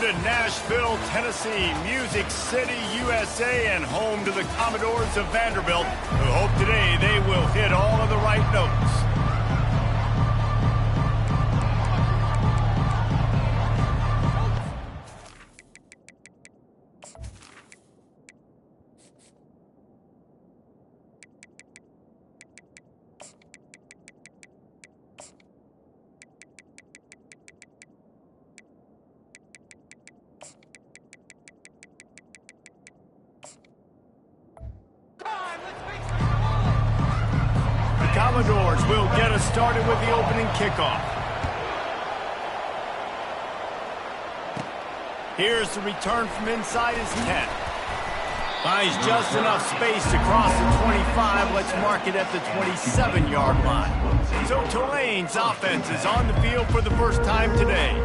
to Nashville, Tennessee, Music City, USA, and home to the Commodores of Vanderbilt, who hope today they will hit all of the right notes. Commodores will get us started with the opening kickoff. Here's the return from inside his 10. Finds just enough space to cross the 25. Let's mark it at the 27-yard line. So Tulane's offense is on the field for the first time today.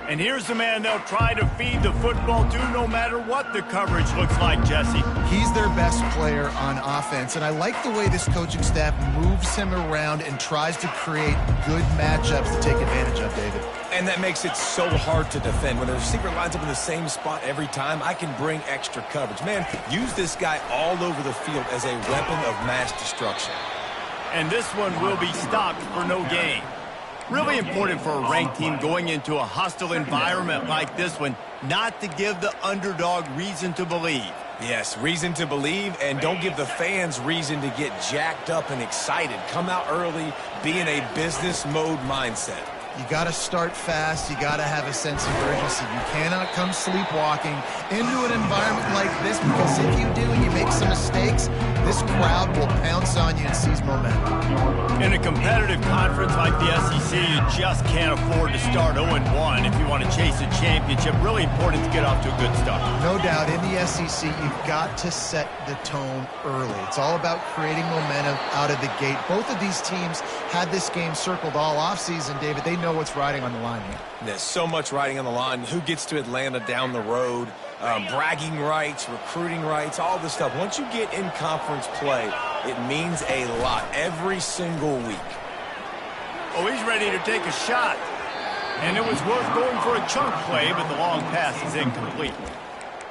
And here's the man they'll try to feed the football to no matter what the coverage looks like, Jesse. He's their best player on offense, and I like the way this coaching staff moves him around and tries to create good matchups to take advantage of, David. And that makes it so hard to defend. When the receiver lines up in the same spot every time, I can bring extra coverage. Man, use this guy all over the field as a weapon of mass destruction. And this one will be stopped for no gain. Really important for a ranked team going into a hostile environment like this one, not to give the underdog reason to believe. Yes, reason to believe, and don't give the fans reason to get jacked up and excited. Come out early, be in a business mode mindset. You got to start fast. You got to have a sense of urgency. You cannot come sleepwalking into an environment like this, because if you do and you make some mistakes, this crowd will pounce on you and seize momentum. In a competitive conference like the SEC, you just can't afford to start 0-1 if you want to chase a championship. Really important to get off to a good start. No doubt, in the SEC, you've got to set the tone early. It's all about creating momentum out of the gate. Both of these teams had this game circled all offseason, David. They know what's riding on the line here. There's so much riding on the line. Who gets to Atlanta down the road? Bragging rights, recruiting rights, all this stuff. Once you get in conference play, it means a lot every single week. Oh, he's ready to take a shot. And it was worth going for a chunk play, but the long pass is incomplete.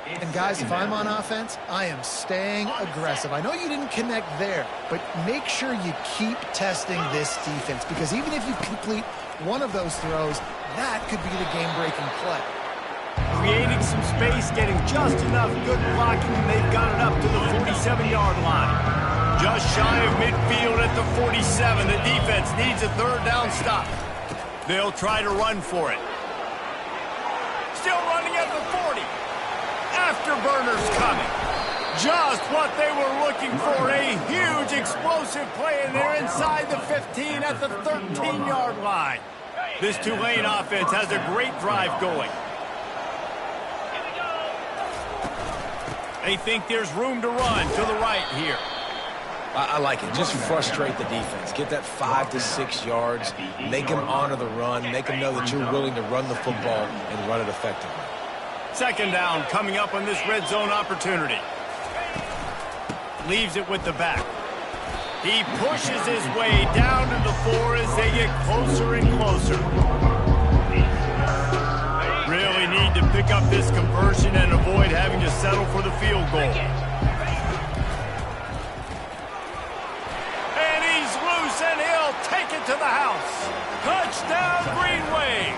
And guys, if I'm on offense, I am staying aggressive. I know you didn't connect there, but make sure you keep testing this defense, because even if you complete one of those throws, that could be the game-breaking play. Creating some space, getting just enough good blocking, and they've got it up to the 47-yard line. Just shy of midfield at the 47. The defense needs a third down stop. They'll try to run for it. Still running at the 40. Afterburners coming. Just what they were looking for. A huge explosive play, and they're inside the 15 at the 13-yard line. This Tulane offense has a great drive going. They think there's room to run to the right here. I like it. Just frustrate the defense. Get that 5 to 6 yards. Make them honor the run. Make them know that you're willing to run the football and run it effectively. Second down coming up on this red zone opportunity. Leaves it with the back. He pushes his way down to the 4 as they get closer and closer. Really need to pick up this conversion and avoid having to settle for the field goal. And he's loose, and he'll take it to the house. Touchdown, Green Wave.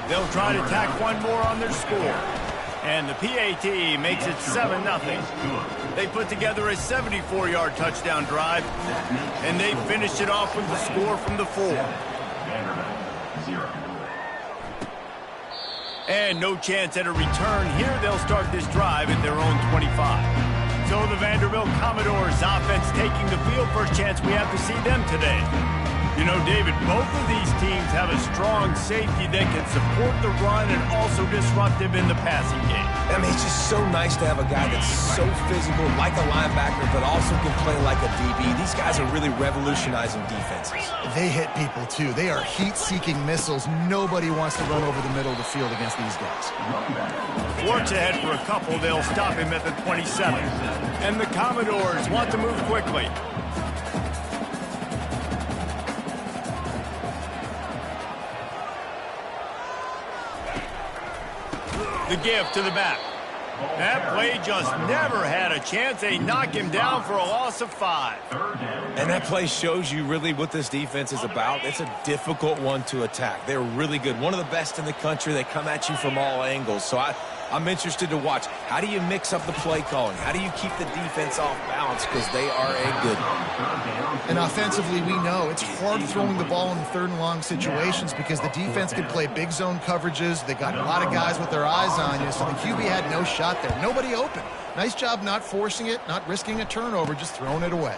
They'll try to tack one more on their score. And the PAT makes it 7-0. They put together a 74-yard touchdown drive, and they finished it off with the score from the 4. And no chance at a return here. They'll start this drive at their own 25. So the Vanderbilt Commodores offense taking the field. First chance we have to see them today. You know, David, both of these teams have a strong safety that can support the run and also disruptive in the passing game. I mean, it's just so nice to have a guy that's so physical, like a linebacker, but also can play like a DB. These guys are really revolutionizing defenses. They hit people, too. They are heat-seeking missiles. Nobody wants to run over the middle of the field against these guys. Works ahead for a couple. They'll stop him at the 27. And the Commodores want to move quickly. The give to the back. That play just never had a chance. They knock him down for a loss of 5. And that play shows you really what this defense is about. It's a difficult one to attack. They're really good. One of the best in the country. They come at you from all angles. So I'm interested to watch. How do you mix up the play calling? How do you keep the defense off balance? Because they are a good one. And offensively, we know it's hard throwing the ball in 3rd and long situations because the defense can play big zone coverages. They got a lot of guys with their eyes on you, so the QB had no shot there. Nobody open. Nice job not forcing it, not risking a turnover, just throwing it away.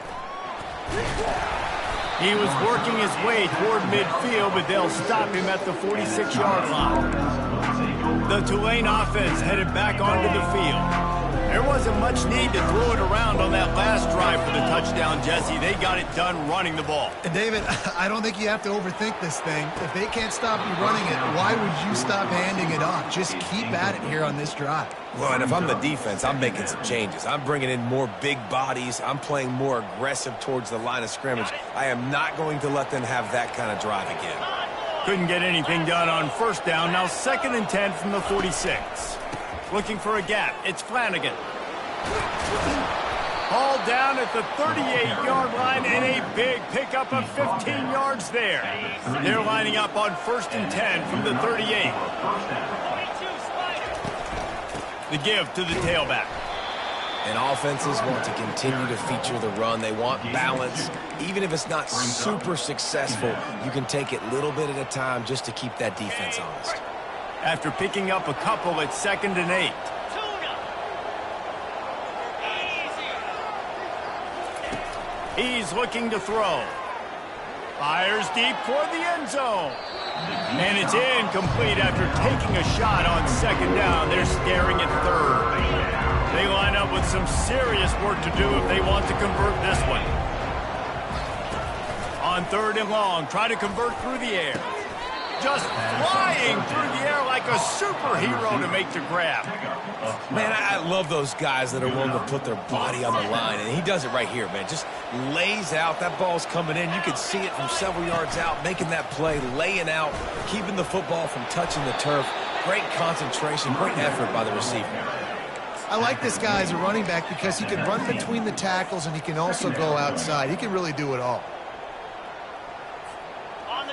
He was working his way toward midfield, but they'll stop him at the 46-yard line. The Tulane offense headed back onto the field. There wasn't much need to throw it around on that last drive for the touchdown, Jesse. They got it done running the ball. And David, I don't think you have to overthink this thing. If they can't stop you running it, why would you stop handing it off? Just keep at it here on this drive. Well, and if I'm the defense, I'm making some changes. I'm bringing in more big bodies. I'm playing more aggressive towards the line of scrimmage. I am not going to let them have that kind of drive again. Couldn't get anything done on 1st down. Now 2nd and 10 from the 46. Looking for a gap. It's Flanagan. Ball down at the 38-yard line and a big pickup of 15 yards there. They're lining up on 1st and 10 from the 38. The give to the tailback. And offenses want to continue to feature the run. They want balance. Even if it's not super successful, you can take it little bit at a time just to keep that defense honest. After picking up a couple, it's 2nd and 8. He's looking to throw. Fires deep toward the end zone. And it's incomplete after taking a shot on 2nd down. They're staring at 3rd. They line up with some serious work to do if they want to convert this one. On 3rd and long, try to convert through the air. Just flying through the air like a superhero to make the grab. Man, I love those guys that are willing to put their body on the line, and he does it right here, man. Just lays out. That ball's coming in. You can see it from several yards out, making that play, laying out, keeping the football from touching the turf. Great concentration, great effort by the receiver. I like this guy as a running back because he can run between the tackles and he can also go outside. He can really do it all.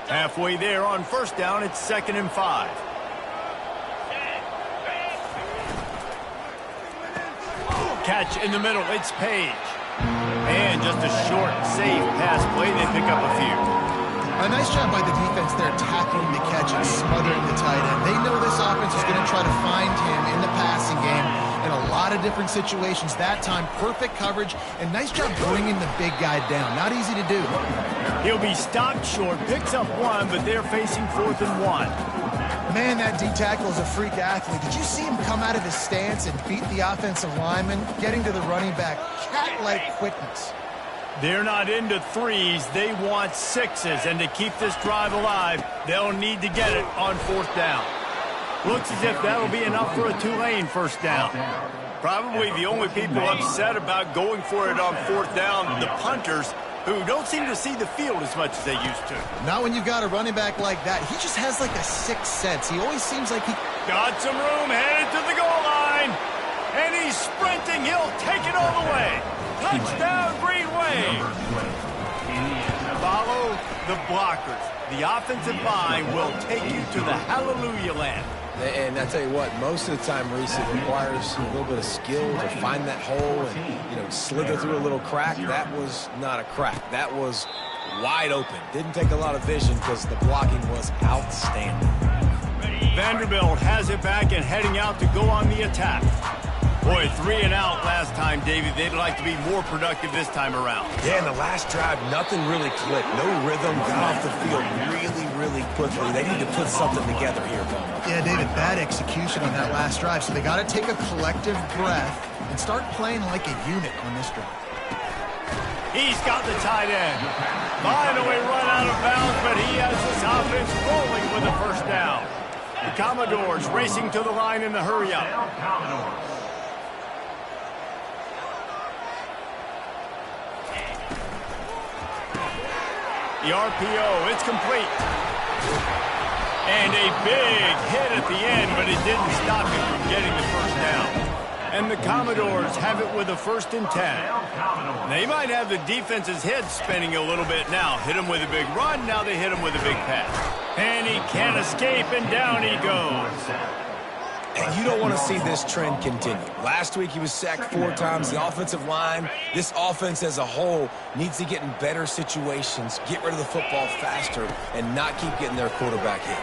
Halfway there on 1st down, it's 2nd and 5. Catch in the middle, it's Page. And just a short, safe pass play. They pick up a few. A nice job by the defense there tackling the catch and smothering the tight end. They know this offense is going to try to find him in the passing game in a lot of different situations. That time, perfect coverage, and nice job bringing the big guy down. Not easy to do. He'll be stopped short, picks up 1, but they're facing 4th and 1. Man, that D tackle is a freak athlete. Did you see him come out of his stance and beat the offensive lineman, getting to the running back? Cat-like quickness. They're not into 3s. They want 6s, and to keep this drive alive, they'll need to get it on 4th down. Looks as if that'll be enough for a Tulane 1st down. Probably the only people upset about going for it on 4th down, the punters, who don't seem to see the field as much as they used to. Not when you've got a running back like that. He just has like a sixth sense. He always seems like he... Got some room, headed to the goal line. And he's sprinting. He'll take it all the way. Touchdown, Green Wave. Follow the blockers. The offensive line will take you to the hallelujah land. And I tell you what, most of the time, Reese, it requires a little bit of skill to find that hole and, slither through a little crack. That was not a crack. That was wide open. Didn't take a lot of vision because the blocking was outstanding. Vanderbilt has it back and heading out to go on the attack. Boy, 3 and out last time, David. They'd like to be more productive this time around. Yeah, in the last drive, nothing really clicked. No rhythm, got off the field really quickly. They need to put something together here, Bo. Yeah, David, bad execution on that last drive. So they got to take a collective breath and start playing like a unit on this drive. He's got the tight end. Finally run out of bounds, but he has this offense rolling with the 1st down. The Commodores racing to the line in the hurry-up. The RPO, it's complete. And a big hit at the end, but it didn't stop him. getting the first down. And the Commodores have it with a 1st and 10. They might have the defense's head spinning a little bit now. Hit him with a big run, now they hit him with a big pass. And he can't escape, and down he goes. And you don't want to see this trend continue. Last week he was sacked 4 times. The offensive line, this offense as a whole, needs to get in better situations, get rid of the football faster, and not keep getting their quarterback hit.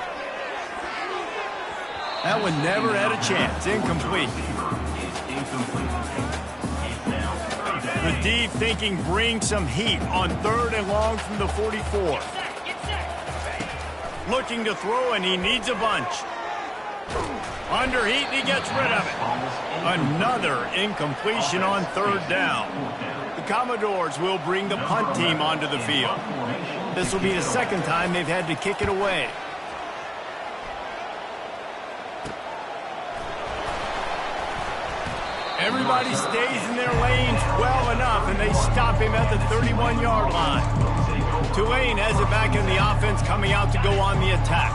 That one never had a chance. Incomplete. The deep thinking brings some heat on 3rd and long from the 44. Looking to throw, and he needs a bunch. Under heat, and he gets rid of it. Another incompletion on 3rd down. The Commodores will bring the punt team onto the field. This will be the 2nd time they've had to kick it away. Everybody stays in their lanes well enough, and they stop him at the 31-yard line. Tulane has it back in the offense, coming out to go on the attack.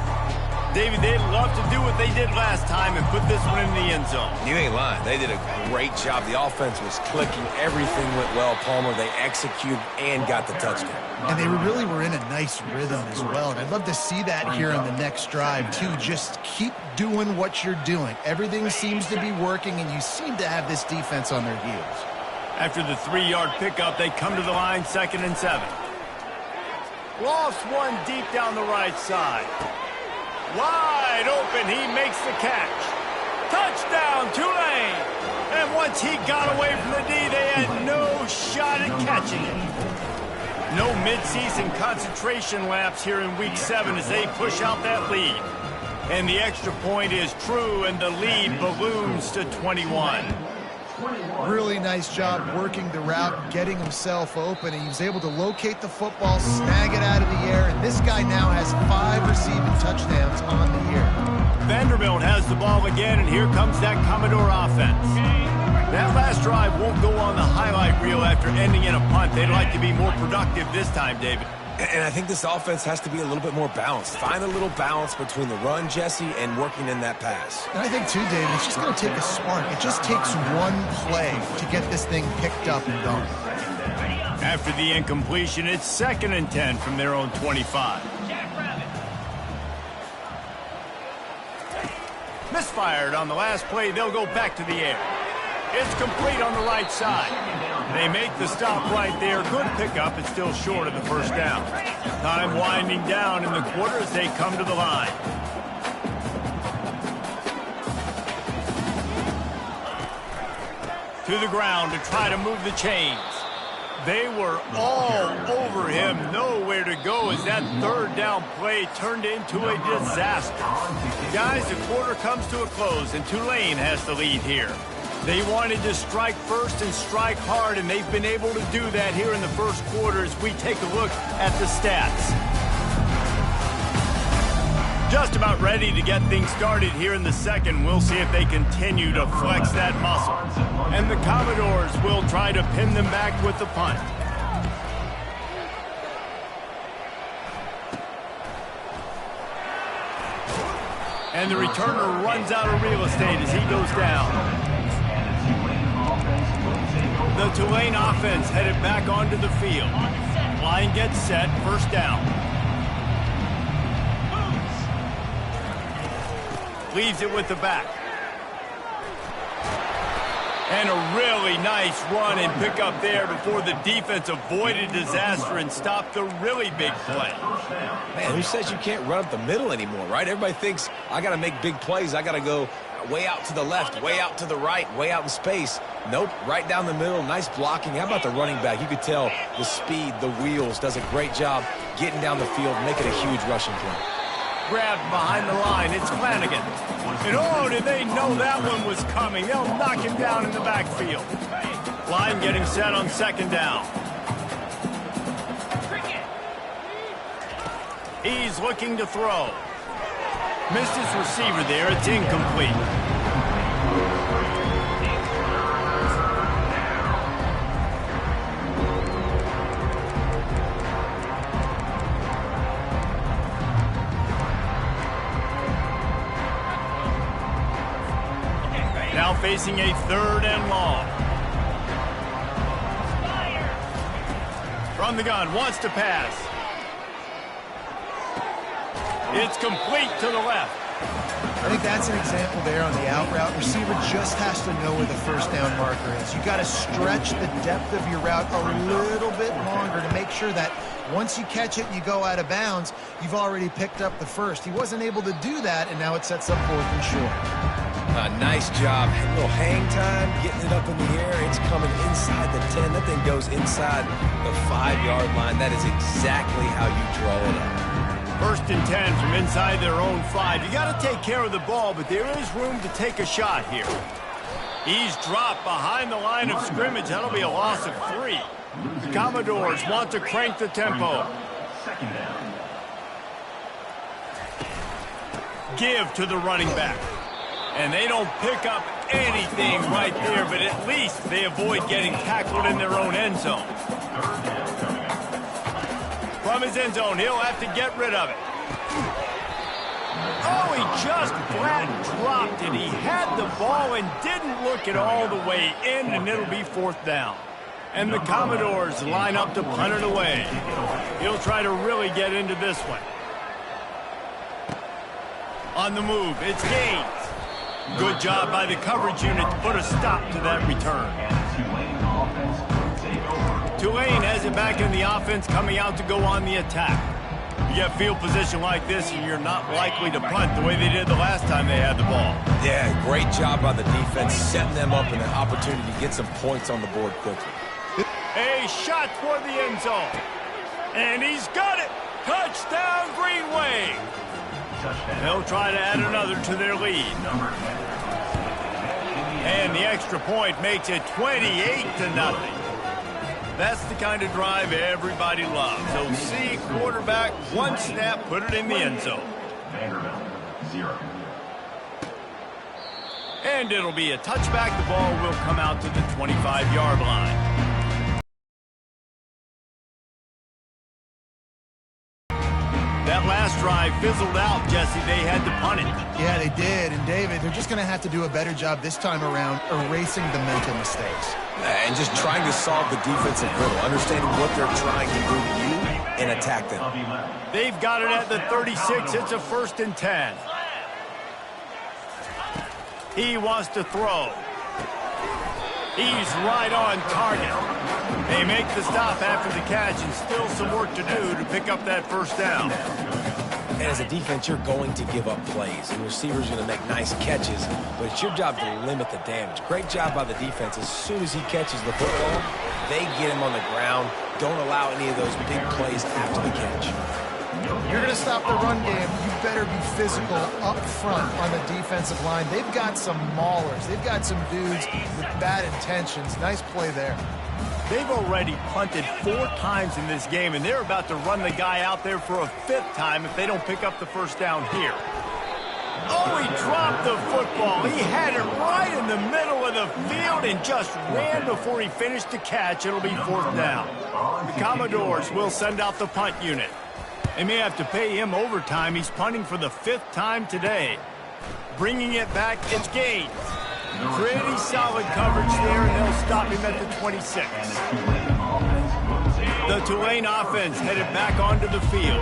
David, they'd love to do what they did last time and put this one in the end zone. You ain't lying. They did a great job. The offense was clicking. Everything went well, Palmer. They executed and got the touchdown. And they really were in a nice rhythm as well. And I'd love to see that here on the next drive, too. Just keep doing what you're doing. Everything seems to be working, and you seem to have this defense on their heels. After the 3-yard pickup, they come to the line, 2nd and 7. Lofts one deep down the right side. Wide open, he makes the catch. Touchdown, Tulane! And once he got away from the D, they had no shot at catching it. No midseason concentration lapse here in Week 7 as they push out that lead. And the extra point is true, and the lead balloons to 21. Really nice job working the route, getting himself open, and he was able to locate the football, snag it out of the air, and this guy now has 5 receiving touchdowns on the year. Vanderbilt has the ball again, and here comes that Commodore offense. That last drive won't go on the highlight reel after ending in a punt. They'd like to be more productive this time, David. And I think this offense has to be a little bit more balanced. Find a little balance between the run, Jesse, and working in that pass. And I think, too, David, it's just going to take a spark. It just takes one play to get this thing picked up and going. After the incompletion, it's 2nd and 10 from their own 25. Misfired on the last play. They'll go back to the air. It's complete on the right side. They make the stop right there. Good pickup. It's still short of the 1st down. Time winding down in the quarter as they come to the line. To the ground to try to move the chains. They were all over him. Nowhere to go as that 3rd down play turned into a disaster. Guys, the quarter comes to a close, and Tulane has the lead here. They wanted to strike first and strike hard, and they've been able to do that here in the 1st quarter as we take a look at the stats. Just about ready to get things started here in the 2nd. We'll see if they continue to flex that muscle. And the Commodores will try to pin them back with the punt. And the returner runs out of real estate as he goes down. The Tulane offense headed back onto the field. Line gets set, 1st down. Leaves it with the back. And a really nice run and pickup there before the defense avoided disaster and stopped the really big play. Man, who says you can't run up the middle anymore, right? Everybody thinks, I got to make big plays. I got to go way out to the left, way out to the right, way out in space. Nope, right down the middle, nice blocking. How about the running back? You could tell the speed, the wheels, does a great job getting down the field, making a huge rushing play. Grabbed behind the line, it's Flanagan. And oh, did they know that one was coming? They'll knock him down in the backfield. Line getting set on 2nd down. He's looking to throw. Missed his receiver there. It's incomplete. Now facing a 3rd and long. From the gun, wants to pass. It's complete to the left. I think that's an example there on the out route. Receiver just has to know where the first down marker is. You got to stretch the depth of your route a little bit longer to make sure that once you catch it and you go out of bounds, you've already picked up the first. He wasn't able to do that, and now it sets up 4th and short. Nice job. A little hang time, getting it up in the air. It's coming inside the 10. That thing goes inside the 5-yard line. That is exactly how you draw it up. 1st and 10 from inside their own 5. You got to take care of the ball, but there is room to take a shot here. He's dropped behind the line of scrimmage. That'll be a loss of 3. The Commodores want to crank the tempo. Give to the running back. And they don't pick up anything right there, but at least they avoid getting tackled in their own end zone. From his end zone, he'll have to get rid of it. Oh, he just flat dropped it. He had the ball and didn't look it all the way in, and it'll be 4th down. And the Commodores line up to punt it away. He'll try to really get into this one. On the move, it's Gaines. Good job by the coverage unit to put a stop to that return. Tulane has it back in the offense, coming out to go on the attack. You get field position like this, and you're not likely to punt the way they did the last time they had the ball. Yeah, great job by the defense, setting them up in an opportunity to get some points on the board quickly. A shot toward the end zone. And he's got it. Touchdown, Green Wave. They'll try to add another to their lead. And the extra point makes it 28-0. That's the kind of drive everybody loves. So see quarterback, one snap, put it in the end zone. And it'll be a touchback. The ball will come out to the 25-yard line. That last drive fizzled out, Jesse. They had to punt it. Yeah, they did. And, David, they're just going to have to do a better job this time around erasing the mental mistakes. And just trying to solve the defensive riddle, understanding what they're trying to do to you and attack them. They've got it at the 36. It's a 1st and 10. He wants to throw. He's right on target. They make the stop after the catch, and still some work to do to pick up that 1st down. And as a defense, you're going to give up plays, and receivers are going to make nice catches, but it's your job to limit the damage. Great job by the defense. As soon as he catches the football, they get him on the ground. Don't allow any of those big plays after the catch. You're going to stop the run game. You better be physical up front on the defensive line. They've got some maulers. They've got some dudes with bad intentions. Nice play there. They've already punted 4 times in this game, and they're about to run the guy out there for a 5th time if they don't pick up the 1st down here. Oh, he dropped the football. He had it right in the middle of the field and just ran before he finished the catch. It'll be 4th down. The Commodores will send out the punt unit. They may have to pay him overtime. He's punting for the 5th time today. Bringing it back, it's Gaines. Pretty solid coverage there, and they'll stop him at the 26. The Tulane offense headed back onto the field.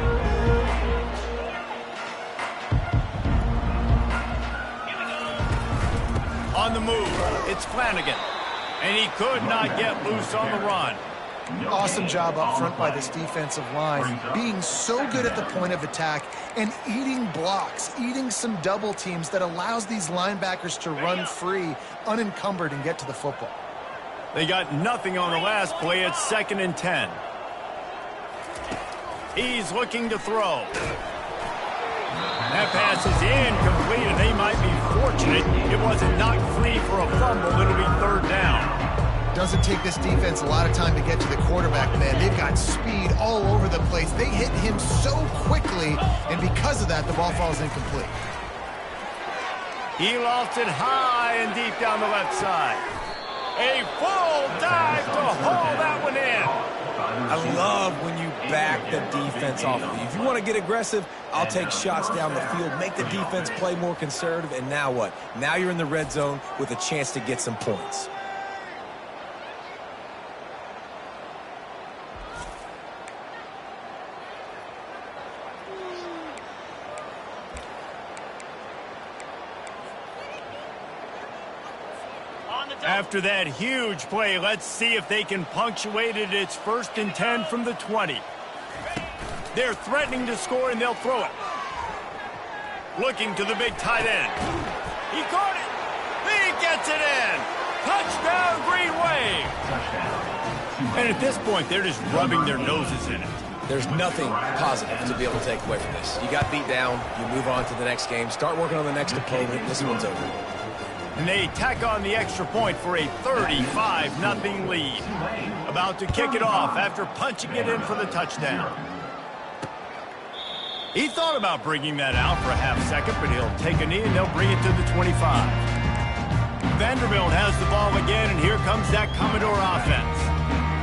On the move, it's Flanagan. And he could not get loose on the run. Awesome job up front by this defensive line, being so good at the point of attack and eating blocks, eating some double teams that allows these linebackers to run free, unencumbered, and get to the football. They got nothing on the last play. It's 2nd and 10. He's looking to throw. That pass is incomplete, and they might be fortunate it wasn't knocked free for a fumble. It'll be 3rd down. Doesn't take this defense a lot of time to get to the quarterback, man. They've got speed all over the place. They hit him so quickly, and because of that, the ball falls incomplete. He lost it high and deep down the left side. A full dive to haul that one in. I love when you back the defense off of you. If you want to get aggressive, I'll take shots down the field, make the defense play more conservative, and now what? Now you're in the red zone with a chance to get some points. After that huge play, let's see if they can punctuate it. It's 1st and 10 from the 20. They're threatening to score, and they'll throw it. Looking to the big tight end. He caught it. He gets it in. Touchdown, Green Wave. And at this point, they're just rubbing their noses in it. There's nothing positive to be able to take away from this. You got beat down. You move on to the next game. Start working on the next opponent. This one's over. And they tack on the extra point for a 35-0 lead. About to kick it off after punching it in for the touchdown. He thought about bringing that out for a half second, but he'll take a knee and they'll bring it to the 25. Vanderbilt has the ball again, and here comes that Commodore offense.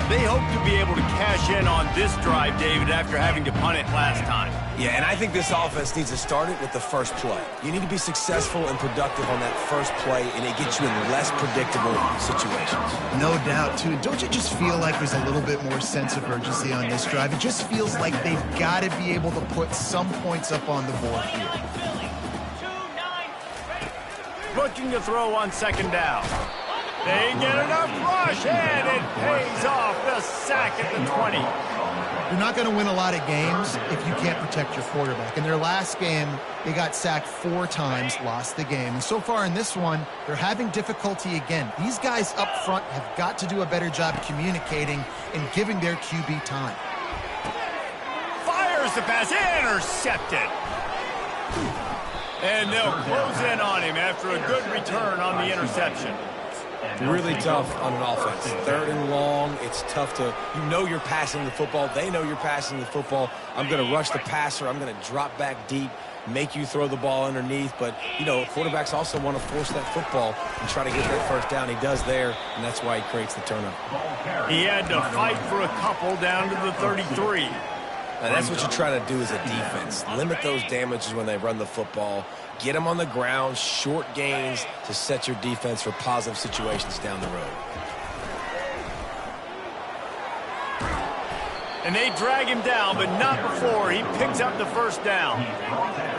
They hope to be able to cash in on this drive, David, after having to punt it last time. Yeah, and I think this offense needs to start it with the first play. You need to be successful and productive on that first play, and it gets you in less predictable situations. No doubt, too. Don't you just feel like there's a little bit more sense of urgency on this drive? It just feels like they've got to be able to put some points up on the board here. Looking to throw on 2nd down. They get enough rush, and it pays off. The sack at the 20. You're not going to win a lot of games if you can't protect your quarterback. In their last game, they got sacked 4 times, lost the game. And so far in this one, they're having difficulty again. These guys up front have got to do a better job communicating and giving their QB time. Fires the pass, intercepted. And they'll close in on him after a good return on the interception. Really tough on an offense. 3rd and long, it's tough to, you know you're passing the football. They know you're passing the football. I'm going to rush the passer. I'm going to drop back deep, make you throw the ball underneath. But, you know, quarterbacks also want to force that football and try to get that first down. He does there, and that's why he creates the turnover. He had to fight for a couple down to the 33. Now, that's what you try to do as a defense. Limit those damages when they run the football. Get them on the ground, short gains to set your defense for positive situations down the road. And they drag him down, but not before he picks up the 1st down.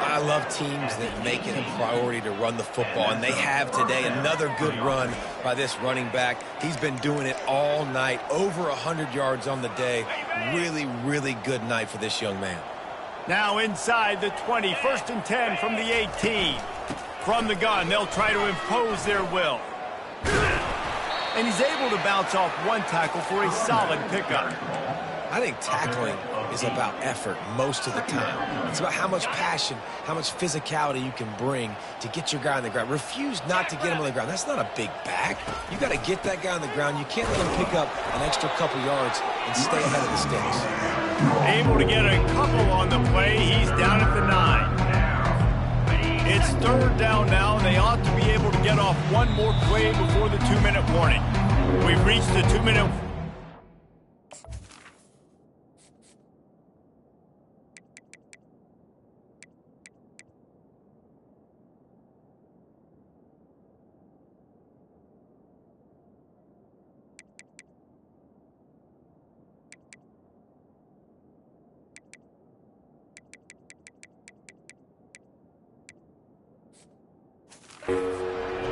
I love teams that make it a priority to run the football, and they have today. Another good run by this running back. He's been doing it all night, over 100 yards on the day. Really, really good night for this young man. Now inside the 20, 1st and 10 from the 18. From the gun, they'll try to impose their will. And he's able to bounce off 1 tackle for a solid pickup. I think tackling is about effort most of the time. It's about how much passion, how much physicality you can bring to get your guy on the ground. Refuse not to get him on the ground. That's not a big back. You got to get that guy on the ground. You can't let him pick up an extra couple yards and stay ahead of the sticks. Able to get a couple on the play. He's down at the 9. It's 3rd down now, and they ought to be able to get off 1 more play before the 2-minute warning. We've reached the 2-minute.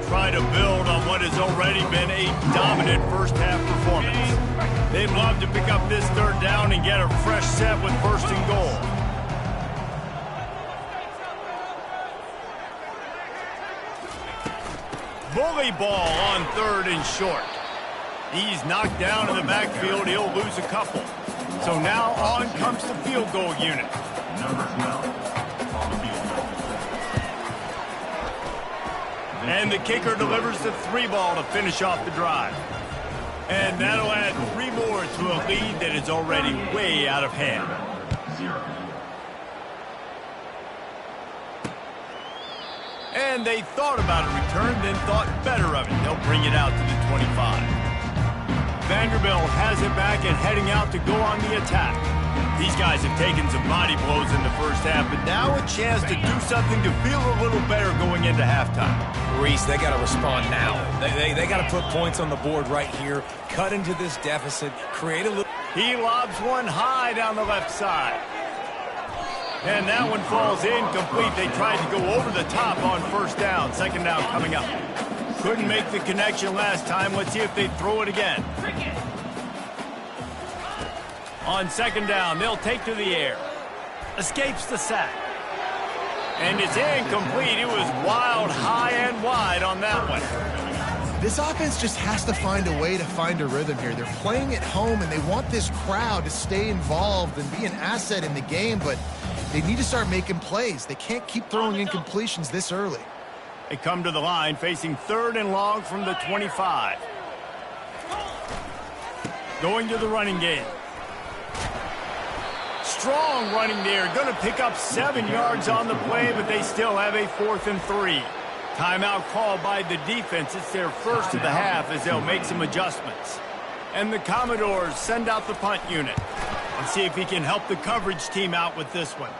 Try to build on what has already been a dominant first-half performance. They'd love to pick up this 3rd down and get a fresh set with 1st and goal. Bully ball on 3rd and short. He's knocked down in the backfield. He'll lose a couple. So now on comes the field goal unit. And the kicker delivers the 3 ball to finish off the drive. And that'll add 3 more to a lead that is already way out of hand. And they thought about a return, then thought better of it. They'll bring it out to the 25. Vanderbilt has it back and heading out to go on the attack. These guys have taken some body blows in the first half, but now a chance to do something to feel a little better going into halftime. Reese, they got to respond now. They got to put points on the board right here, cut into this deficit, create a little... He lobs one high down the left side. And that one falls incomplete. They tried to go over the top on first down. Second down coming up. Couldn't make the connection last time. Let's see if they throw it again. On second down, they'll take to the air. Escapes the sack. And it's incomplete. It was wild, high and wide on that one. This offense just has to find a way to find a rhythm here. They're playing at home, and they want this crowd to stay involved and be an asset in the game, but they need to start making plays. They can't keep throwing incompletions this early. They come to the line facing 3rd and long from the 25. Going to the running game. Strong running there. Going to pick up 7 yards on the play, but they still have a 4th and 3. Timeout called by the defense. It's their first of the half as they'll make some adjustments. And the Commodores send out the punt unit. And see if he can help the coverage team out with this one.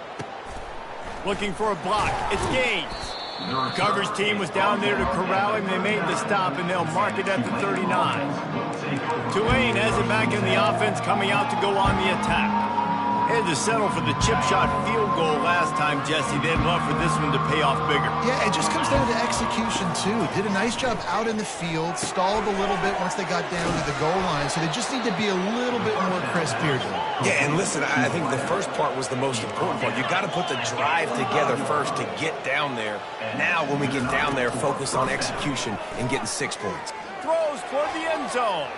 Looking for a block. It's Gaines. The coverage team was down there to corral him. They made the stop, and they'll mark it at the 39. Tulane has it back in the offense, coming out to go on the attack. Had to settle for the chip shot field goal last time, Jesse. They'd love for this one to pay off bigger. Yeah, it just comes down to execution, too. Did a nice job out in the field, stalled a little bit once they got down to the goal line, so they just need to be a little bit more crisp here, Jim. Yeah, and listen, I think the first part was the most important part. You got to put the drive together first to get down there. Now, when we get down there, focus on execution and getting 6 points. Throws toward the end zone.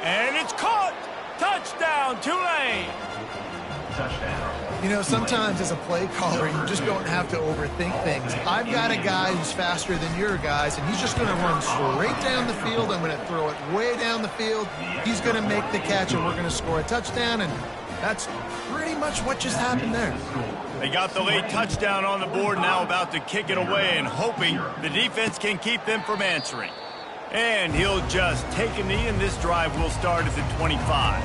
And it's caught. Touchdown, Tulane. You know, sometimes as a play caller, you just don't have to overthink things. I've got a guy who's faster than your guys, and he's just going to run straight down the field. I'm going to throw it way down the field. He's going to make the catch, and we're going to score a touchdown, and that's pretty much what just happened there. They got the late touchdown on the board, now about to kick it away and hoping the defense can keep them from answering. And he'll just take a knee, and this drive will start at the 25.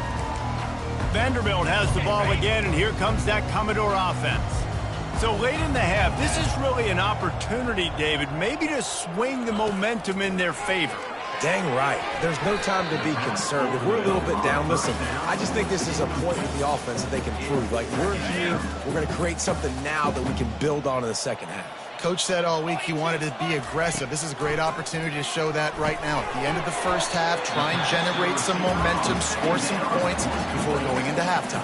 Vanderbilt has the ball again, and here comes that Commodore offense. So late in the half, this is really an opportunity, David, maybe to swing the momentum in their favor. Dang right. There's no time to be concerned. If we're a little bit down, listen, I just think this is a point with the offense that they can prove. Like, we're here, we're going to create something now that we can build on in the second half. Coach said all week he wanted to be aggressive. This is a great opportunity to show that right now. At the end of the first half, try and generate some momentum, score some points before going into halftime.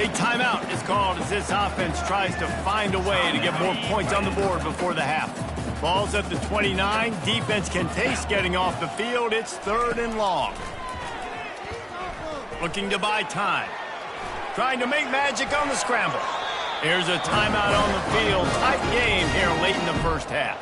A timeout is called as this offense tries to find a way to get more points on the board before the half. Ball's at the 29. Defense can taste getting off the field. It's 3rd and long. Looking to buy time. Trying to make magic on the scramble. Here's a timeout on the field. Tight game here late in the first half.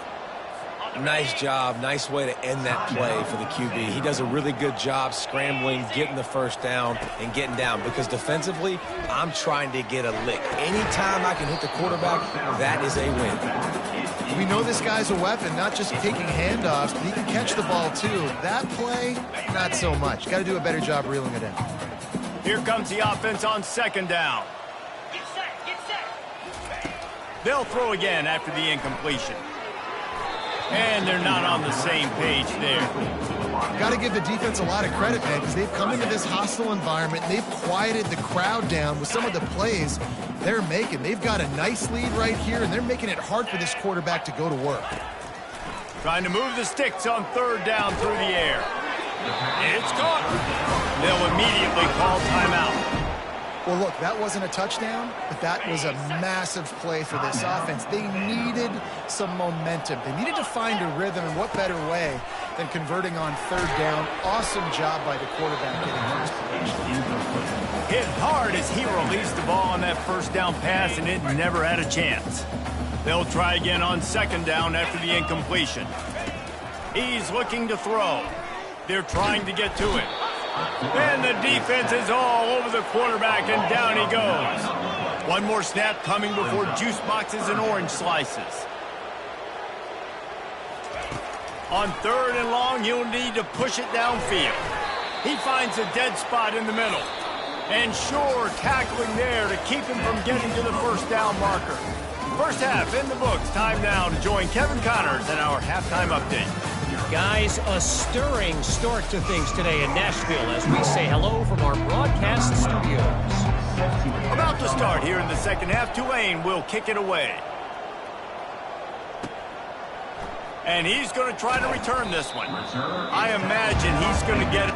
Nice job. Nice way to end that play for the QB. He does a really good job scrambling, getting the first down, and getting down. Because defensively, I'm trying to get a lick. Anytime I can hit the quarterback, that is a win. We know this guy's a weapon, not just taking handoffs, but he can catch the ball, too. That play, not so much. Got to do a better job reeling it in. Here comes the offense on second down. They'll throw again after the incompletion. And they're not on the same page there. Got to give the defense a lot of credit, man, because they've come into this hostile environment, and they've quieted the crowd down with some of the plays they're making. They've got a nice lead right here, and they're making it hard for this quarterback to go to work. Trying to move the sticks on 3rd down through the air. It's caught. They'll immediately call timeout. Well, look, that wasn't a touchdown, but that was a massive play for this offense. They needed some momentum. They needed to find a rhythm, and what better way than converting on 3rd down. Awesome job by the quarterback getting his position. Hit hard as he released the ball on that first down pass, and it never had a chance. They'll try again on 2nd down after the incompletion. He's looking to throw. They're trying to get to it. And the defense is all over the quarterback, and down he goes. One more snap coming before juice boxes and orange slices. On 3rd and long, he'll need to push it downfield. He finds a dead spot in the middle. And sure, tackling there to keep him from getting to the first down marker. First half in the books. Time now to join Kevin Connors in our halftime update. Guys, a stirring start to things today in Nashville as we say hello from our broadcast studios. About to start here in the second half, Tulane will kick it away. And he's going to try to return this one. I imagine he's going to get it.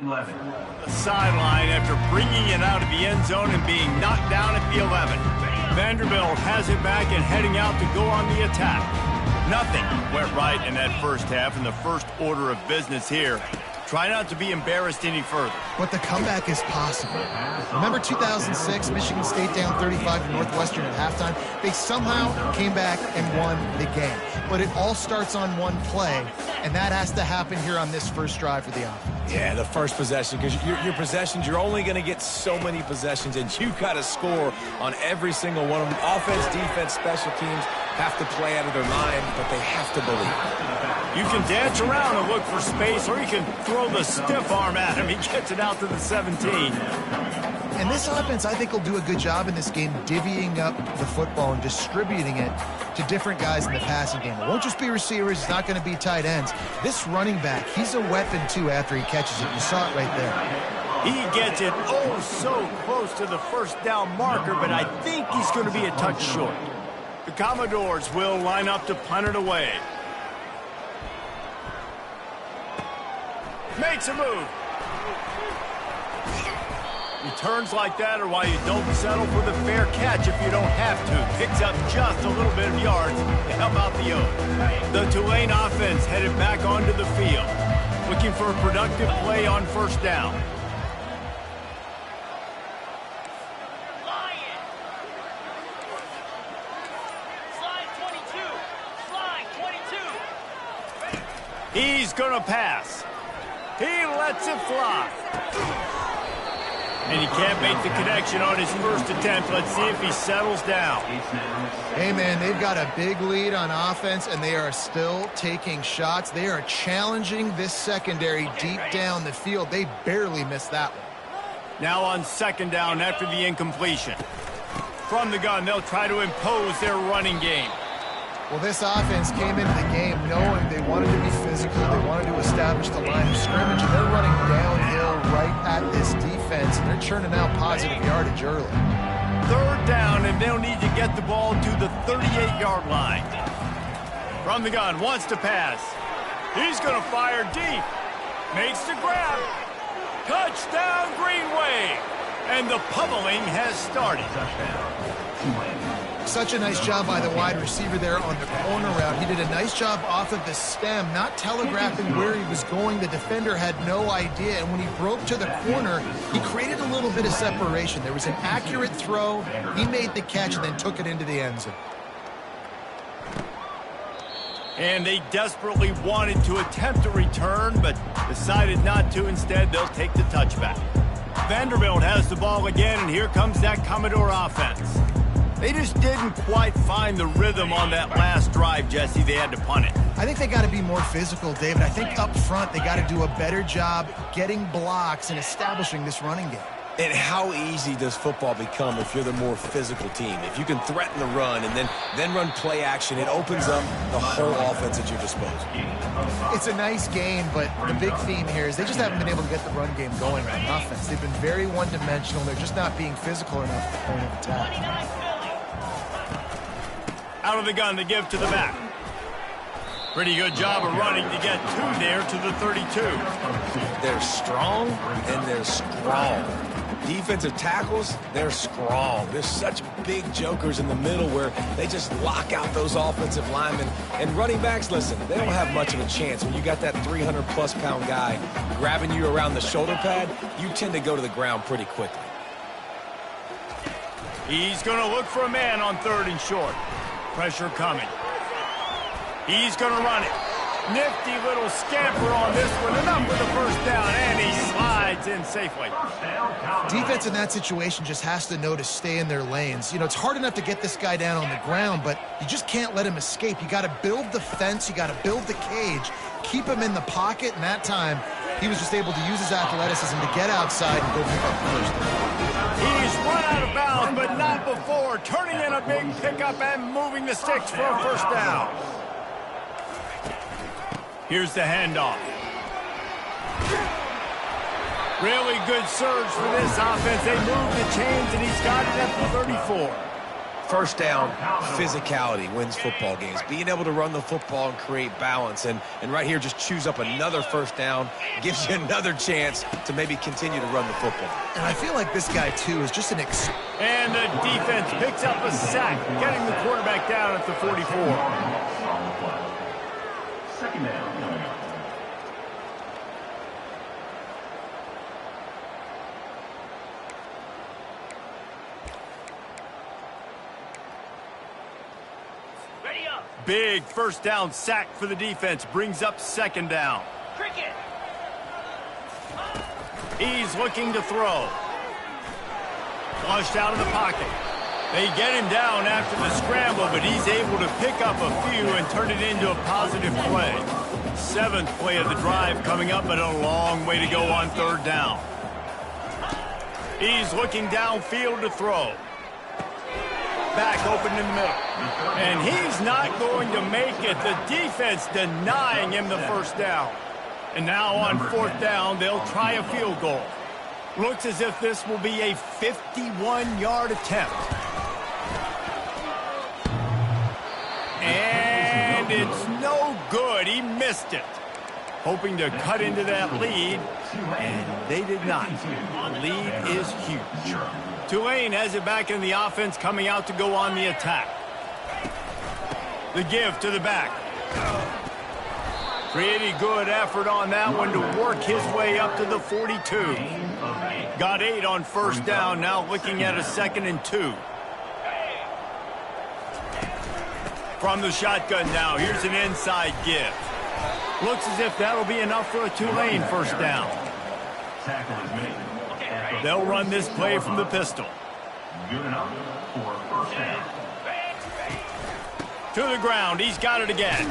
The sideline after bringing it out of the end zone and being knocked down at the 11. Vanderbilt has it back and heading out to go on the attack. Nothing went right in that first half, and the first order of business here. Try not to be embarrassed any further. But the comeback is possible. Remember 2006, Michigan State down 35 to Northwestern at halftime? They somehow came back and won the game. But it all starts on one play, and that has to happen here on this first drive for the offense. Yeah, the first possession, because your possessions, you're only going to get so many possessions, and you've got to score on every single one of them. Offense, defense, special teams have to play out of their mind, but they have to believe. You can dance around and look for space, or you can throw the stiff arm at him. He gets it out to the 17. And this offense, I think, will do a good job in this game divvying up the football and distributing it to different guys in the passing game. It won't just be receivers. It's not going to be tight ends. This running back, he's a weapon, too, after he catches it. You saw it right there. He gets it oh so close to the first down marker, but I think he's going to be a touch short. The Commodores will line up to punt it away. Makes a move. Returns like that are why you don't settle for the fair catch if you don't have to. Picks up just a little bit of yards to help out the O. The Tulane offense headed back onto the field, looking for a productive play on first down. He's going to pass. He lets it fly. And he can't make the connection on his first attempt. Let's see if he settles down. Hey, man, they've got a big lead on offense, and they are still taking shots. They are challenging this secondary deep down the field. They barely missed that one. Now on second down after the incompletion. From the gun, they'll try to impose their running game. Well, this offense came into the game knowing they wanted to be physical, they wanted to establish the line of scrimmage, and they're running downhill right at this defense, and they're churning out positive yardage early. Third down, and they'll need to get get the ball to the 38-yard line. From the gun, wants to pass. He's going to fire deep. Makes the grab. Touchdown, Green Wave. And the pummeling has started. Such a nice job by the wide receiver there on the corner route. He did a nice job off of the stem, not telegraphing where he was going. The defender had no idea, and when he broke to the corner, he created a little bit of separation. There was an accurate throw. He made the catch and then took it into the end zone. And they desperately wanted to attempt a return, but decided not to. Instead, they'll take the touchback. Vanderbilt has the ball again, and here comes that Commodore offense. They just didn't quite find the rhythm on that last drive, Jesse. They had to punt it. I think they got to be more physical, David. I think up front they got to do a better job getting blocks and establishing this running game. And how easy does football become if you're the more physical team? If you can threaten the run and then run play action, it opens up the whole offense at your disposal. It's a nice game, but the big theme here is they just haven't been able to get the run game going on offense. They've been very one-dimensional. They're just not being physical enough at the point of attack. Out of the gun to give to the back. Pretty good job of running to get two there to the 32. They're strong and they're strong. Defensive tackles, they're strong. There's such big jokers in the middle where they just lock out those offensive linemen. And running backs, listen, they don't have much of a chance. When you got that 300-plus pound guy grabbing you around the shoulder pad, you tend to go to the ground pretty quickly. He's going to look for a man on 3rd and short. Pressure coming. He's going to run it. Nifty little scamper on this one. Enough for the first down, and he slides in safely. Defense in that situation just has to know to stay in their lanes. You know, it's hard enough to get this guy down on the ground, but you just can't let him escape. You got to build the fence. You got to build the cage. Keep him in the pocket, and that time he was just able to use his athleticism to get outside and go pick up the first down. He's run out of bounds, but not before. Turning in a big pickup and moving the sticks for a first down. Here's the handoff. Really good surge for this offense. They move the chains, and he's got it at the 34. First down, physicality wins football games. Being able to run the football and create balance. And right here, just choose up another first down. Gives you another chance to maybe continue to run the football. And I feel like this guy, too, is just an And the defense picks up a sack, getting the quarterback down at the 44. Second down. Big first down sack for the defense. Brings up 2nd down. Cricket. He's looking to throw. Flushed out of the pocket. They get him down after the scramble, but he's able to pick up a few and turn it into a positive play. 7th play of the drive coming up, but a long way to go on 3rd down. He's looking downfield to throw. Back open in the middle. And he's not going to make it. The defense denying him the first down. And now on 4th down, they'll try a field goal. Looks as if this will be a 51-yard attempt. And it's no good. He missed it. Hoping to cut into that lead, and they did not. The lead is huge. Tulane has it back in the offense, coming out to go on the attack. The give to the back. Pretty good effort on that one to work his way up to the 42. Got 8 on 1st down, now looking at a 2nd and 2. From the shotgun now, here's an inside give. Looks as if that'll be enough for a Tulane first down. They'll run this play from the pistol. Good enough for first down. To the ground, he's got it again.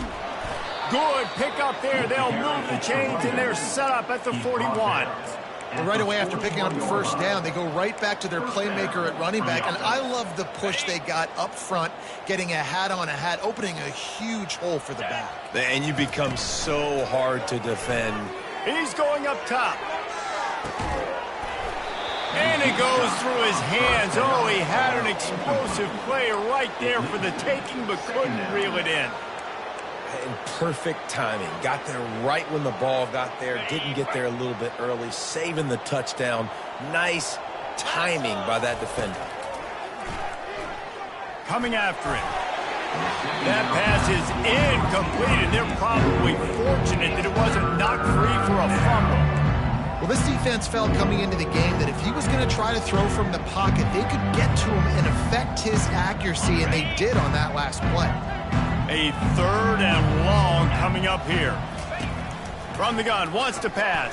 Good pick up there. They'll move the chains, and they're set up at the 41. And right away after picking up the first down, they go right back to their playmaker at running back. And I love the push they got up front, getting a hat on a hat, opening a huge hole for the back. And you become so hard to defend. He's going up top. And it goes through his hands. Oh, he had an explosive play right there for the taking, but couldn't reel it in. And perfect timing. Got there right when the ball got there. Didn't get there a little bit early. Saving the touchdown. Nice timing by that defender. Coming after it. That pass is incomplete, and they're probably fortunate that it wasn't knocked free for a fumble. Well, this defense felt coming into the game that if he was going to try to throw from the pocket, they could get to him and affect his accuracy, and they did on that last play. A 3rd and long coming up here. From the gun, wants to pass.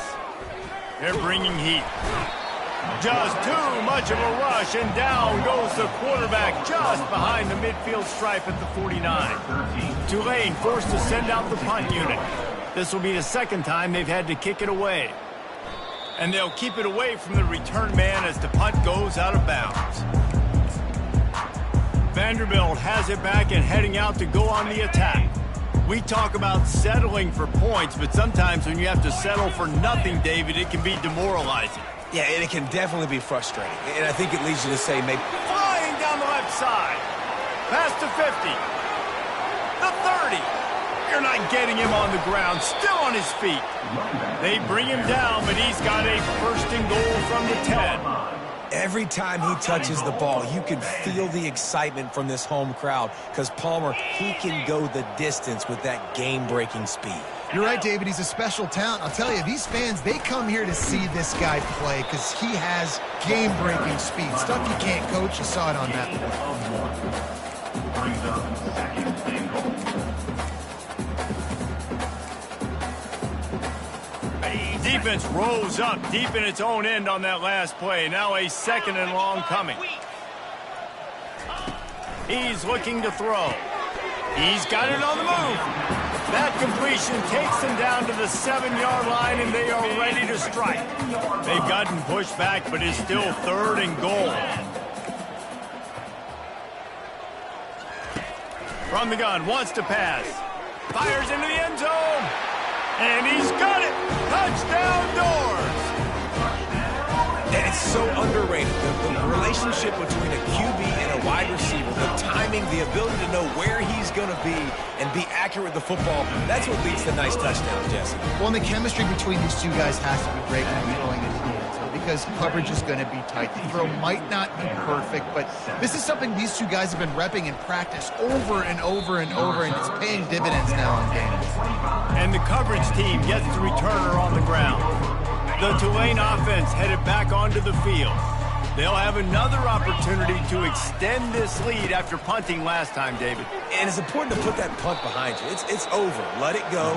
They're bringing heat. Just too much of a rush, and down goes the quarterback just behind the midfield stripe at the 49. Tulane forced to send out the punt unit. This will be the 2nd time they've had to kick it away. And they'll keep it away from the return man as the punt goes out of bounds. Vanderbilt has it back and heading out to go on the attack. We talk about settling for points, but sometimes when you have to settle for nothing, David, it can be demoralizing. Yeah, and it can definitely be frustrating. And I think it leads you to say maybe... Flying down the left side. Past the 50. The 30. You're not getting him on the ground. Still on his feet. They bring him down, but he's got a 1st and goal from the 10. Every time he touches the ball, you can feel the excitement from this home crowd because Palmer, he can go the distance with that game-breaking speed. You're right, David. He's a special talent. I'll tell you, these fans, they come here to see this guy play because he has game-breaking speed. Stuff you can't coach. You saw it on that play. Brings up 2nd and goal. Defense rose up deep in its own end on that last play. Now a 2nd and long coming. He's looking to throw. He's got it on the move. That completion takes them down to the 7-yard line, and they are ready to strike. They've gotten pushed back, but it's still 3rd and goal. From the gun, wants to pass. Fires into the end zone. And he's got it. Touchdown Doors. And it's so underrated. The relationship between a QB and a wide receiver, the timing, the ability to know where he's going to be and be accurate with the football, that's what leads to nice touchdowns, Jesse. Well, and the chemistry between these two guys has to be great when you're throwing into the end zone because coverage is going to be tight. The throw might not be perfect, but this is something these two guys have been repping in practice over and over and over, and it's paying dividends now in games. And the coverage team gets the returner on the ground. The Tulane offense headed back onto the field. They'll have another opportunity to extend this lead after punting last time, David. And it's important to put that punt behind you. It's over. Let it go.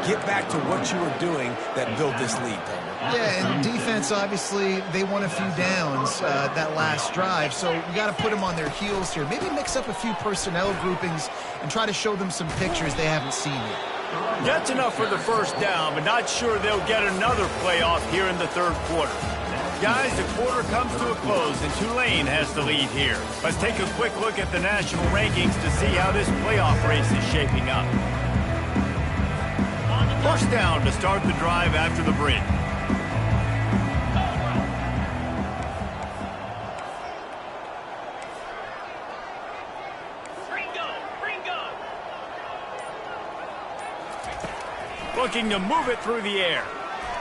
Get back to what you were doing that built this lead, Palmer. Yeah, and defense, obviously, they won a few downs that last drive, so we got to put them on their heels here. Maybe mix up a few personnel groupings and try to show them some pictures they haven't seen yet. That's enough for the 1st down, but not sure they'll get another playoff here in the 3rd quarter. Guys, the quarter comes to a close, and Tulane has the lead here. Let's take a quick look at the national rankings to see how this playoff race is shaping up. 1st down to start the drive after the bridge. Looking to move it through the air.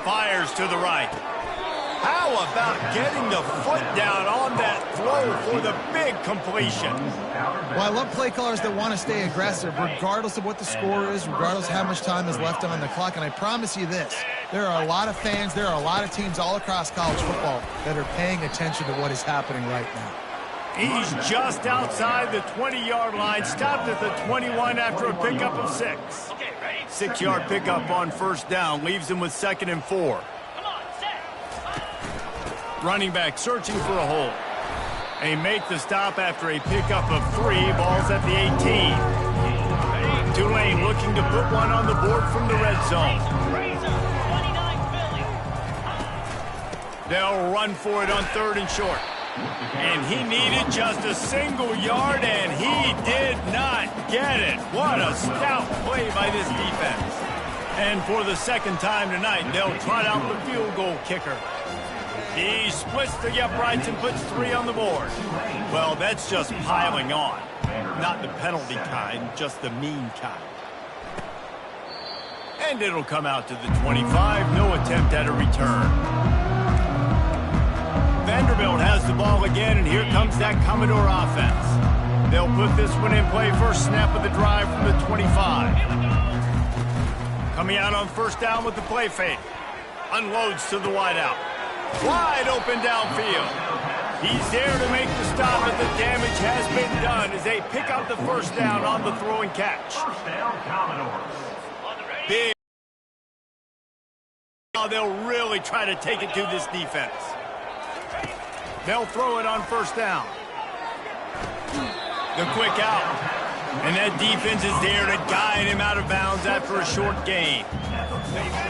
Fires to the right. How about getting the foot down on that throw for the big completion? Well, I love play callers that want to stay aggressive, regardless of what the score is, regardless of how much time is left on the clock. And I promise you this, there are a lot of fans, there are a lot of teams all across college football that are paying attention to what is happening right now. He's just outside the 20-yard line, stopped at the 21 after a pickup of 6. 6-yard pickup on 1st down, leaves him with 2nd and 4. Running back searching for a hole. They make the stop after a pickup of 3. Ball's at the 18. Tulane looking to put one on the board from the red zone. They'll run for it on 3rd and short. And he needed just a single yard, and he did not get it. What a stout play by this defense. And for the 2nd time tonight, they'll trot out the field goal kicker. He splits the uprights and puts 3 on the board. Well, that's just piling on. Not the penalty kind, just the mean kind. And it'll come out to the 25. No attempt at a return. Vanderbilt has the ball again, and here comes that Commodore offense. They'll put this one in play first snap of the drive from the 25. Coming out on first down with the play fake. Unloads to the wideout. Wide open downfield. He's there to make the stop, but the damage has been done as they pick up the first down on the throw and catch. First down, Commodores. Big. Now they'll really try to take it to this defense. They'll throw it on first down. The quick out. And that defense is there to guide him out of bounds after a short gain.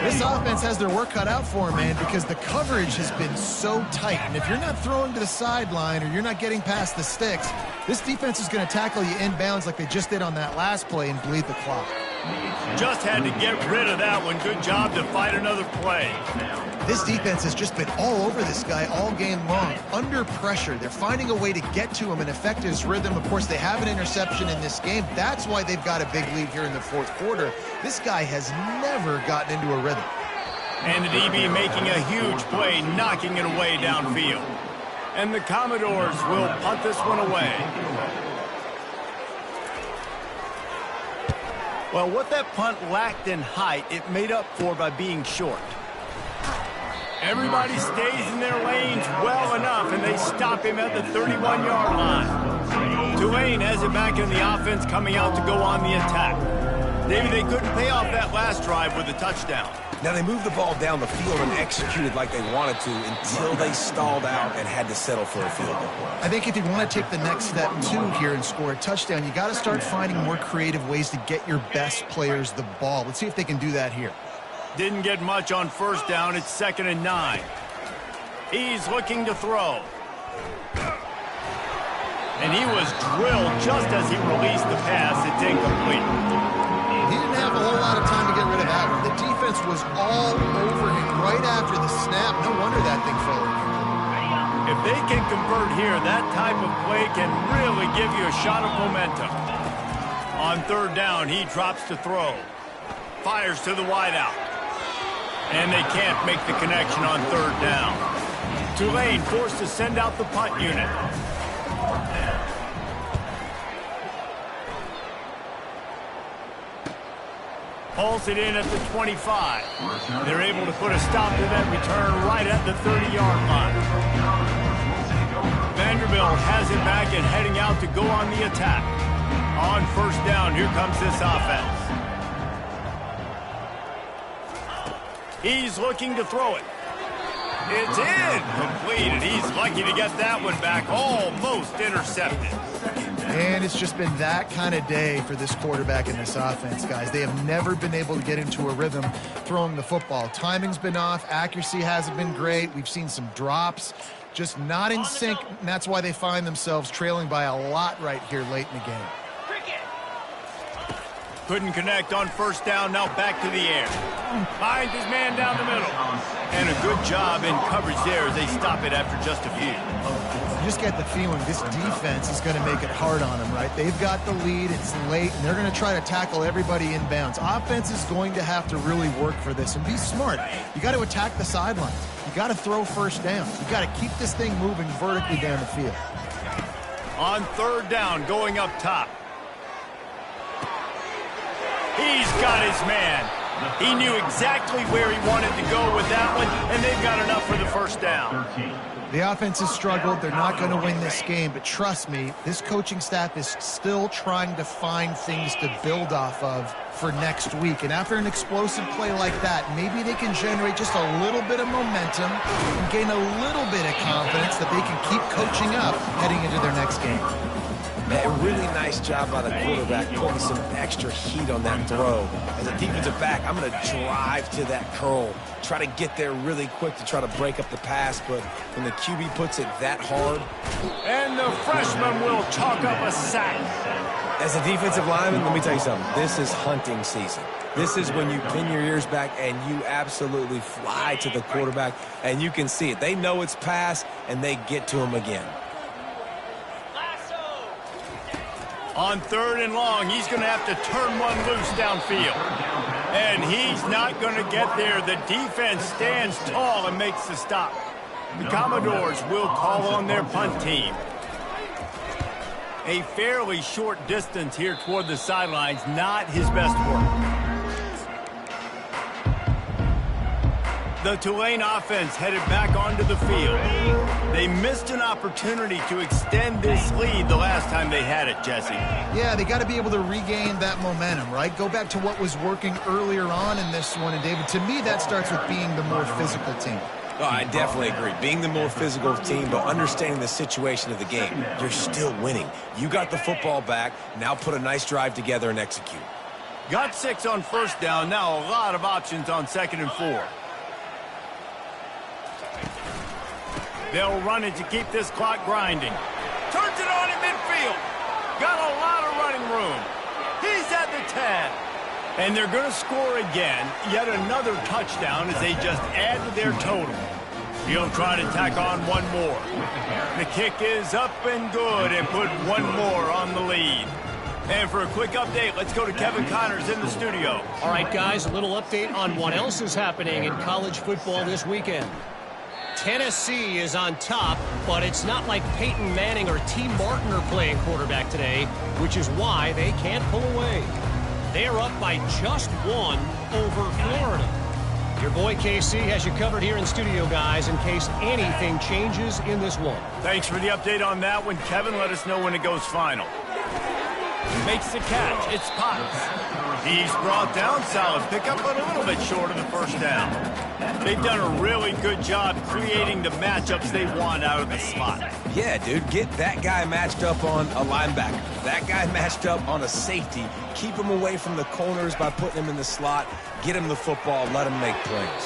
This offense has their work cut out for them, man, because the coverage has been so tight. And if you're not throwing to the sideline or you're not getting past the sticks, this defense is going to tackle you inbounds like they just did on that last play and bleed the clock. Just had to get rid of that one. Good job to fight another play. This defense has just been all over this guy all game long. Under pressure, they're finding a way to get to him and affect his rhythm. Of course, they have an interception in this game. That's why they've got a big lead here in the fourth quarter. This guy has never gotten into a rhythm. And the DB making a huge play, knocking it away downfield. And the Commodores will punt this one away. Well, what that punt lacked in height, it made up for by being short. Everybody stays in their lanes well enough, and they stop him at the 31-yard line. Tulane has it back in the offense, coming out to go on the attack. Maybe they couldn't pay off that last drive with a touchdown. Now, they moved the ball down the field and executed like they wanted to until they stalled out and had to settle for a field goal. I think if you want to take the next step, too, here and score a touchdown, you got to start finding more creative ways to get your best players the ball. Let's see if they can do that here. Didn't get much on first down. It's 2nd and 9. He's looking to throw. And he was drilled just as he released the pass. It's incomplete. He didn't have a whole lot of time to get rid of that one. The defense was all over him right after the snap. No wonder that thing fell in. If they can convert here, that type of play can really give you a shot of momentum. On third down, he drops to throw. Fires to the wideout. And they can't make the connection on third down. Tulane forced to send out the punt unit. Pulls it in at the 25. They're able to put a stop to that return right at the 30-yard line. Vanderbilt has it back and heading out to go on the attack. On first down, here comes this offense. He's looking to throw it. It's incomplete, and he's lucky to get that one back. Almost intercepted. And it's just been that kind of day for this quarterback and this offense, guys. They have never been able to get into a rhythm throwing the football. Timing's been off. Accuracy hasn't been great. We've seen some drops. Just not in sync, and that's why they find themselves trailing by a lot right here late in the game. Couldn't connect on first down, now back to the air. Finds his man down the middle. And a good job in coverage there as they stop it after just a few. You just get the feeling this defense is going to make it hard on them, right? They've got the lead, it's late, and they're going to try to tackle everybody inbounds. Offense is going to have to really work for this and be smart. You got to attack the sidelines. You got to throw first down. You got to keep this thing moving vertically down the field. On third down, going up top. He's got his man. He knew exactly where he wanted to go with that one, and they've got enough for the first down. The offense has struggled. They're not going to win this game, but trust me, this coaching staff is still trying to find things to build off of for next week. And after an explosive play like that, maybe they can generate just a little bit of momentum and gain a little bit of confidence that they can keep coaching up heading into their next game. A really nice job by the quarterback putting some extra heat on that throw. As a defensive back, I'm going to drive to that curl, try to get there really quick to try to break up the pass, but when the QB puts it that hard. And the freshman will chalk up a sack. As a defensive lineman, let me tell you something. This is hunting season. This is when you pin your ears back and you absolutely fly to the quarterback, and you can see it. They know it's pass, and they get to him again. On 3rd and long, he's going to have to turn one loose downfield. And he's not going to get there. The defense stands tall and makes the stop. The Commodores will call on their punt team. A fairly short distance here toward the sidelines, not his best work. The Tulane offense headed back onto the field. They missed an opportunity to extend this lead the last time they had it, Jesse. Yeah, they got to be able to regain that momentum, right? Go back to what was working earlier on in this one. And, David, to me, that starts with being the more physical team. Oh, I definitely agree. Being the more physical team, but understanding the situation of the game. You're still winning. You got the football back. Now put a nice drive together and execute. Got 6 on 1st down. Now a lot of options on 2nd and 4. They'll run it to keep this clock grinding. Turns it on in midfield. Got a lot of running room. He's at the 10. And they're going to score again. Yet another touchdown as they just add to their total. He'll try to tack on one more. The kick is up and good and put one more on the lead. And for a quick update, let's go to Kevin Connors in the studio. All right, guys, a little update on what else is happening in college football this weekend. Tennessee is on top, but it's not like Peyton Manning or T. Martin are playing quarterback today, which is why they can't pull away. They're up by just 1 over Florida. Your boy KC has you covered here in studio, guys, in case anything changes in this one. Thanks for the update on that one, Kevin. Let us know when it goes final. Makes the catch. It's Potts. He's brought down. Solid pickup, but a little bit short of the 1st down. They've done a really good job creating the matchups they want out of the slot. Yeah, dude, get that guy matched up on a linebacker. That guy matched up on a safety. Keep him away from the corners by putting him in the slot. Get him the football. Let him make plays.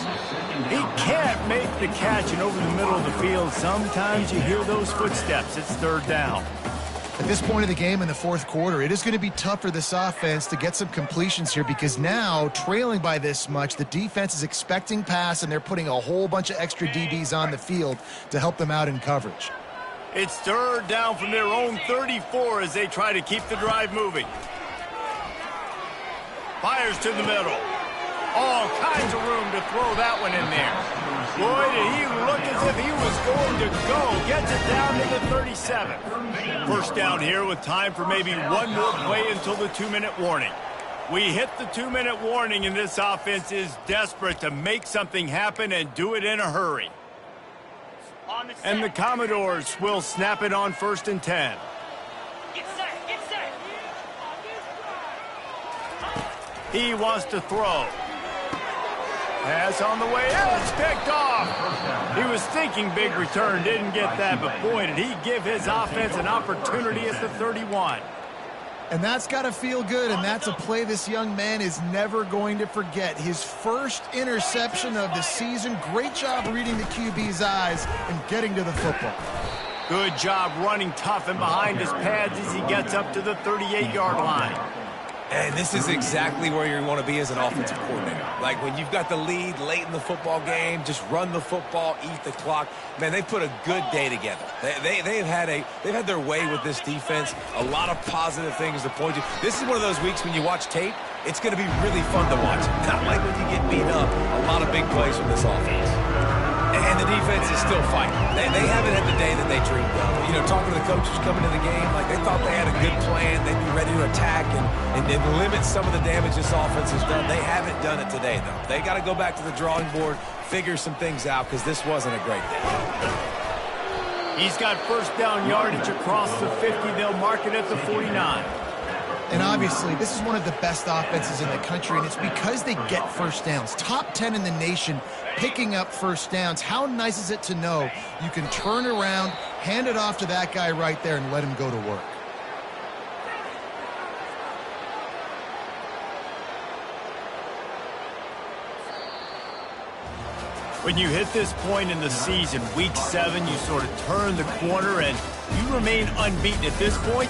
He can't make the catch, and over the middle of the field, sometimes you hear those footsteps. It's 3rd down. At this point of the game in the 4th quarter, it is going to be tough for this offense to get some completions here because now, trailing by this much, the defense is expecting pass, and they're putting a whole bunch of extra DBs on the field to help them out in coverage. It's 3rd down from their own 34 as they try to keep the drive moving. Fires to the middle. All kinds of room to throw that one in there. Boy, did he look as if he was going to go. Gets it down to the 37. 1st down here with time for maybe one more play until the 2-minute warning. We hit the 2-minute warning, and this offense is desperate to make something happen and do it in a hurry. And the Commodores will snap it on 1st and 10. Get set, get set. He wants to throw. Pass on the way. It's picked off. He was thinking big return, didn't get that, but boy, did he give his offense an opportunity at the 31. And that's got to feel good, and that's a play this young man is never going to forget. His first interception of the season. Great job reading the QB's eyes and getting to the football. Good job running tough and behind his pads as he gets up to the 38-yard line. And this is exactly where you want to be as an offensive coordinator. Like when you've got the lead late in the football game, just run the football, eat the clock. Man, they put a good day together. They've had their way with this defense. A lot of positive things to point to. This is one of those weeks when you watch tape, it's going to be really fun to watch. Not like when you get beat up. A lot of big plays from this offense. And the defense is still fighting. They haven't had the day that they dreamed of. You know, talking to the coaches coming to the game, like they thought they had a good plan. They'd be ready to attack and limit some of the damage this offense has done. They haven't done it today, though. They got to go back to the drawing board, figure some things out, because this wasn't a great day. He's got 1st down yardage across the 50. They'll mark it at the 49. And obviously, this is one of the best offenses in the country, and it's because they get 1st downs. Top 10 in the nation picking up 1st downs. How nice is it to know you can turn around, hand it off to that guy right there, and let him go to work? When you hit this point in the season, week 7, you sort of turn the corner and you remain unbeaten at this point.